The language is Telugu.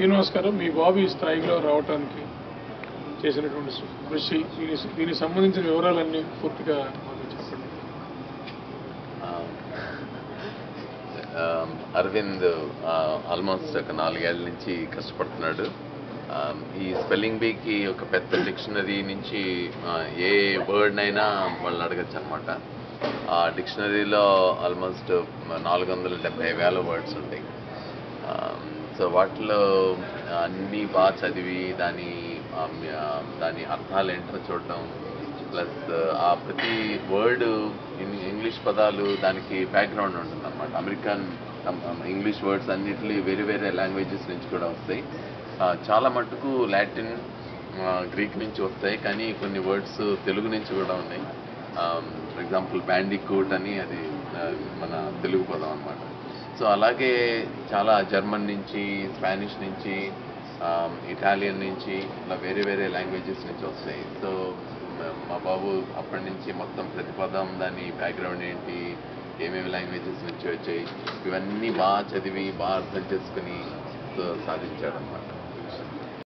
శ్రీనివాస్ గారు, మీ బాబు ఈ స్థాయిలో రావడానికి చేసినటువంటి కృషి, దీనికి సంబంధించిన వివరాలన్నీ పూర్తిగా మాకు చెప్పండి. అరవింద్ ఆల్మోస్ట్ ఒక 4 ఏళ్ల నుంచి కష్టపడుతున్నాడు. ఈ స్పెల్లింగ్ బీకి ఒక పెద్ద డిక్షనరీ నుంచి ఏ వర్డ్నైనా వాళ్ళు అడగచ్చు అనమాట. ఆ డిక్షనరీలో ఆల్మోస్ట్ 470,000 వర్డ్స్ ఉంటాయి. సో వాటిలో అన్నీ బాగా చదివి దాని అర్థాలు ఏంటో చూడడం, ప్లస్ ఆ ప్రతి వర్డ్ ఇంగ్లీష్ పదాలు దానికి బ్యాక్గ్రౌండ్ ఉంటుంది అనమాట. అమెరికన్ ఇంగ్లీష్ వర్డ్స్ అన్నిటినీ వేరే వేరే లాంగ్వేజెస్ నుంచి కూడా వస్తాయి. చాలా మట్టుకు లాటిన్, గ్రీక్ నుంచి వస్తాయి, కానీ కొన్ని వర్డ్స్ తెలుగు నుంచి కూడా ఉన్నాయి. ఫర్ ఎగ్జాంపుల్ బ్యాండికూట్ అని, అది మన తెలుగు పదం అనమాట. సో అలాగే చాలా జర్మన్ నుంచి, స్పానిష్ నుంచి, ఇటాలియన్ నుంచి, ఇలా వేరే వేరే లాంగ్వేజెస్ నుంచి వస్తాయి. సో మా బాబు అప్పటి నుంచి మొత్తం ప్రతి పదం, దాని బ్యాక్గ్రౌండ్ ఏంటి, ఏమేమి లాంగ్వేజెస్ నుంచి వచ్చాయి, ఇవన్నీ బాగా చదివి బాగా అర్థం చేసుకుని సాధించాడు అనమాట.